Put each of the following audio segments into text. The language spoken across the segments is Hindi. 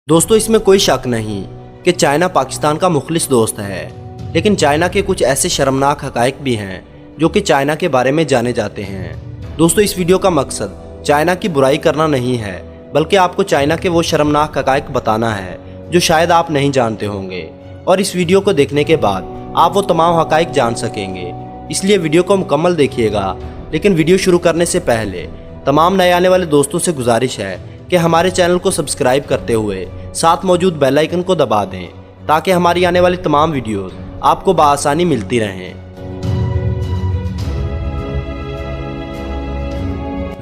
दोस्तों इसमें कोई शक नहीं कि चाइना पाकिस्तान का मुखलिस दोस्त है, लेकिन चाइना के कुछ ऐसे शर्मनाक हकायक भी हैं जो कि चाइना के बारे में जाने जाते हैं। दोस्तों इस वीडियो का मकसद चाइना की बुराई करना नहीं है, बल्कि आपको चाइना के वो शर्मनाक हकायक बताना है जो शायद आप नहीं जानते होंगे, और इस वीडियो को देखने के बाद आप वो तमाम हकायक जान सकेंगे। इसलिए वीडियो को मुकम्मल देखिएगा। लेकिन वीडियो शुरू करने से पहले तमाम नए आने वाले दोस्तों से गुजारिश है कि हमारे चैनल को सब्सक्राइब करते हुए साथ मौजूद बेल आइकन को दबा दें, ताकि हमारी आने वाली तमाम वीडियोस आपको बआसानी मिलती रहें।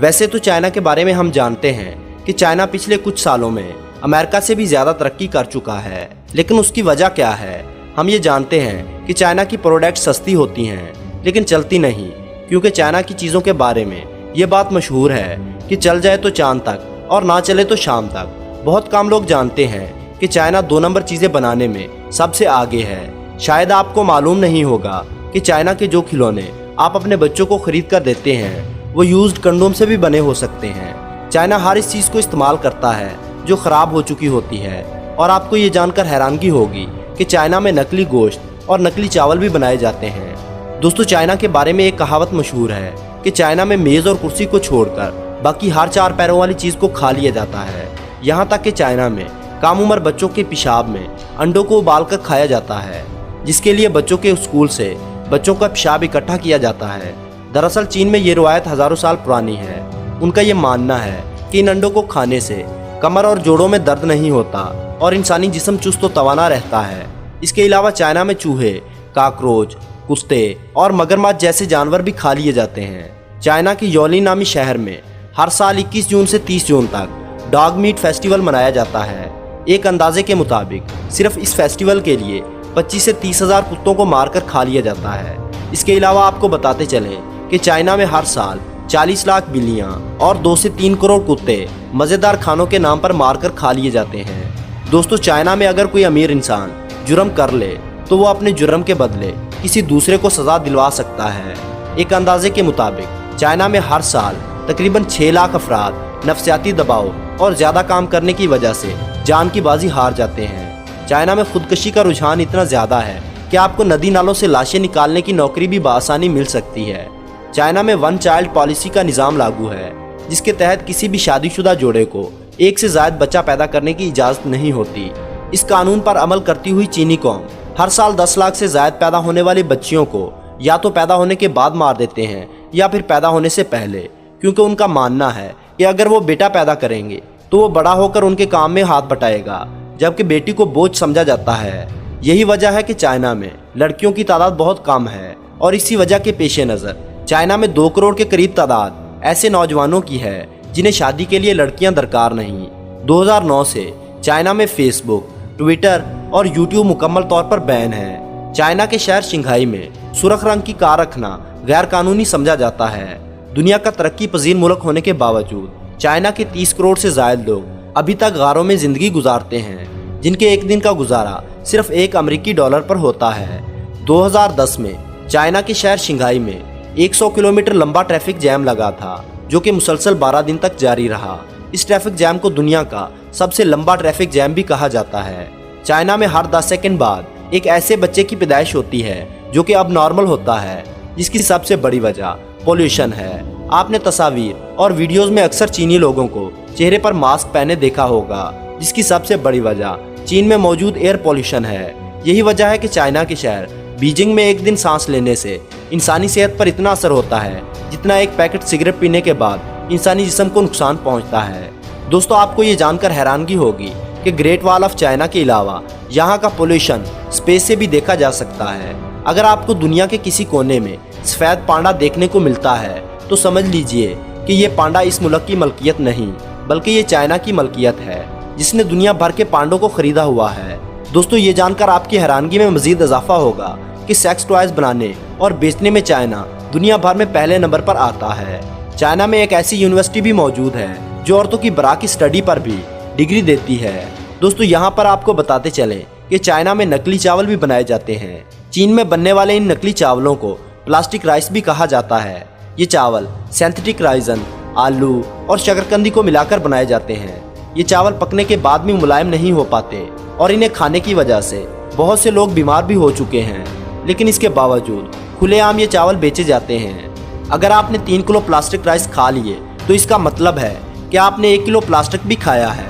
वैसे तो चाइना के बारे में हम जानते हैं कि चाइना पिछले कुछ सालों में अमेरिका से भी ज़्यादा तरक्की कर चुका है, लेकिन उसकी वजह क्या है? हम ये जानते हैं कि चाइना की प्रोडक्ट सस्ती होती हैं लेकिन चलती नहीं, क्योंकि चाइना की चीज़ों के बारे में ये बात मशहूर है कि चल जाए तो चांद तक और ना चले तो शाम तक। बहुत कम लोग जानते हैं कि चाइना 2 नंबर चीज़ें बनाने में सबसे आगे है। शायद आपको मालूम नहीं होगा कि चाइना के जो खिलौने आप अपने बच्चों को खरीद कर देते हैं वो यूज्ड कंडोम से भी बने हो सकते हैं। चाइना हर इस चीज़ को इस्तेमाल करता है जो ख़राब हो चुकी होती है, और आपको ये जानकर हैरानगी होगी कि चाइना में नकली गोश्त और नकली चावल भी बनाए जाते हैं। दोस्तों चाइना के बारे में एक कहावत मशहूर है कि चाइना में मेज़ और कुर्सी को छोड़कर बाकी हर 4 पैरों वाली चीज़ को खा लिया जाता है। यहाँ तक कि चाइना में कम उम्र बच्चों के पेशाब में अंडों को उबाल कर खाया जाता है, जिसके लिए बच्चों के स्कूल से बच्चों का पेशाब इकट्ठा किया जाता है। दरअसल चीन में ये रवायत हज़ारों साल पुरानी है। उनका ये मानना है कि इन अंडों को खाने से कमर और जोड़ों में दर्द नहीं होता और इंसानी जिस्म चुस्त व तवाना रहता है। इसके अलावा चाइना में चूहे, काकरोच, कुत्ते और मगरमच्छ जैसे जानवर भी खा लिए जाते हैं। चाइना के योली नामी शहर में हर साल 21 जून से 30 जून तक डॉग मीट फेस्टिवल मनाया जाता है। एक अंदाजे के मुताबिक सिर्फ इस फेस्टिवल के लिए 25 से 30 हज़ार कुत्तों को मारकर खा लिया जाता है। इसके अलावा आपको बताते चलें कि चाइना में हर साल 40 लाख बिल्लियाँ और 2 से 3 करोड़ कुत्ते मज़ेदार खानों के नाम पर मारकर खा लिए जाते हैं। दोस्तों चाइना में अगर कोई अमीर इंसान जुर्म कर ले तो वो अपने जुर्म के बदले किसी दूसरे को सज़ा दिलवा सकता है। एक अंदाजे के मुताबिक चाइना में हर साल तकरीबन 6 लाख अफराद नफसियाती दबाव और ज़्यादा काम करने की वजह से जान की बाजी हार जाते हैं। चाइना में खुदकशी का रुझान इतना ज़्यादा है कि आपको नदी नालों से लाशें निकालने की नौकरी भी बआसानी मिल सकती है। चाइना में 1 चाइल्ड पॉलिसी का निज़ाम लागू है, जिसके तहत किसी भी शादीशुदा जोड़े को 1 से ज़ायद बच्चा पैदा करने की इजाज़त नहीं होती। इस कानून पर अमल करती हुई चीनी कौम हर साल 10 लाख से ज़ायद पैदा होने वाली बच्चियों को या तो पैदा होने के बाद मार देते हैं या फिर पैदा होने से पहले, क्योंकि उनका मानना है कि अगर वो बेटा पैदा करेंगे तो वो बड़ा होकर उनके काम में हाथ बटाएगा, जबकि बेटी को बोझ समझा जाता है। यही वजह है कि चाइना में लड़कियों की तादाद बहुत कम है, और इसी वजह के पेश नज़र चाइना में 2 करोड़ के करीब तादाद ऐसे नौजवानों की है जिन्हें शादी के लिए लड़कियां दरकार नहीं। 2009 से चाइना में फेसबुक, ट्विटर और यूट्यूब मुकम्मल तौर पर बैन है। चाइना के शहर शिंघाई में सुर्ख रंग की कार रखना गैर कानूनी समझा जाता है। दुनिया का तरक्की पजीर मुल्क होने के बावजूद चाइना के 30 करोड़ से ज़ायद लोग अभी तक गारों में ज़िंदगी गुजारते हैं, जिनके एक दिन का गुजारा सिर्फ $1 अमेरिकी पर होता है। 2010 में चाइना के शहर शिंघाई में 100 किलोमीटर लंबा ट्रैफिक जैम लगा था, जो कि मुसलसल 12 दिन तक जारी रहा। इस ट्रैफिक जैम को दुनिया का सबसे लंबा ट्रैफिक जैम भी कहा जाता है। चाइना में हर 10 सेकंड बाद एक ऐसे बच्चे की पैदाइश होती है जो कि अब नॉर्मल होता है, जिसकी सबसे बड़ी वजह पोल्यूशन है। आपने तस्वीर और वीडियोस में अक्सर चीनी लोगों को चेहरे पर मास्क पहने देखा होगा, जिसकी सबसे बड़ी वजह चीन में मौजूद एयर पोल्यूशन है। यही वजह है कि चाइना के शहर बीजिंग में एक दिन सांस लेने से इंसानी सेहत पर इतना असर होता है जितना एक पैकेट सिगरेट पीने के बाद इंसानी जिस्म को नुकसान पहुंचता है। दोस्तों आपको ये जानकर हैरानगी होगी कि ग्रेट वॉल ऑफ चाइना के अलावा यहाँ का पोल्यूशन स्पेस से भी देखा जा सकता है। अगर आपको दुनिया के किसी कोने में सफ़ेद पांडा देखने को मिलता है तो समझ लीजिए कि ये पांडा इस मुल्क की मलकियत नहीं, बल्कि ये चाइना की मलकियत है, जिसने दुनिया भर के पांडों को खरीदा हुआ है। दोस्तों ये जानकर आपकी हैरानगी में मजीद इजाफा होगा कि सेक्स टॉयज बनाने और बेचने में चाइना दुनिया भर में पहले नंबर पर आता है। चाइना में एक ऐसी यूनिवर्सिटी भी मौजूद है जो औरतों की बरा की स्टडी पर भी डिग्री देती है। दोस्तों यहाँ पर आपको बताते चलें कि चाइना में नकली चावल भी बनाए जाते हैं। चीन में बनने वाले इन नकली चावलों को प्लास्टिक राइस भी कहा जाता है। ये चावल सिंथेटिक राइजन, आलू और शकरकंदी को मिलाकर बनाए जाते हैं। ये चावल पकने के बाद भी मुलायम नहीं हो पाते और इन्हें खाने की वजह से बहुत से लोग बीमार भी हो चुके हैं। लेकिन इसके बावजूद खुलेआम ये चावल बेचे जाते हैं। अगर आपने 3 किलो प्लास्टिक राइस खा लिए तो इसका मतलब है कि आपने 1 किलो प्लास्टिक भी खाया है।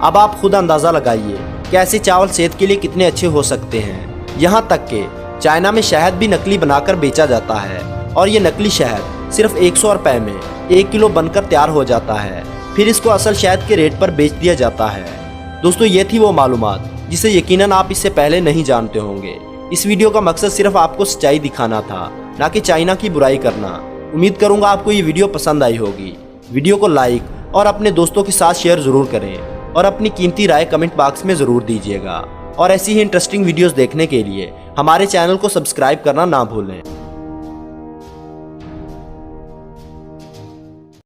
अब आप खुद अंदाज़ा लगाइए कि ऐसे चावल सेहत के लिए कितने अच्छे हो सकते हैं। यहाँ तक कि चाइना में शहद भी नकली बनाकर बेचा जाता है और ये नकली शहद सिर्फ 100 रुपये में 1 किलो बनकर तैयार हो जाता है। फिर इसको असल शहद के रेट पर बेच दिया जाता है। दोस्तों, ये थी वो मालूमात जिसे यकीनन आप इससे पहले नहीं जानते होंगे। इस वीडियो का मकसद सिर्फ आपको सच्चाई दिखाना था, ना कि चाइना की बुराई करना। उम्मीद करूंगा आपको ये वीडियो पसंद आई होगी। वीडियो को लाइक और अपने दोस्तों के साथ शेयर ज़रूर करें और अपनी कीमती राय कमेंट बॉक्स में ज़रूर दीजिएगा। और ऐसी ही इंटरेस्टिंग वीडियोस देखने के लिए हमारे चैनल को सब्सक्राइब करना ना भूलें।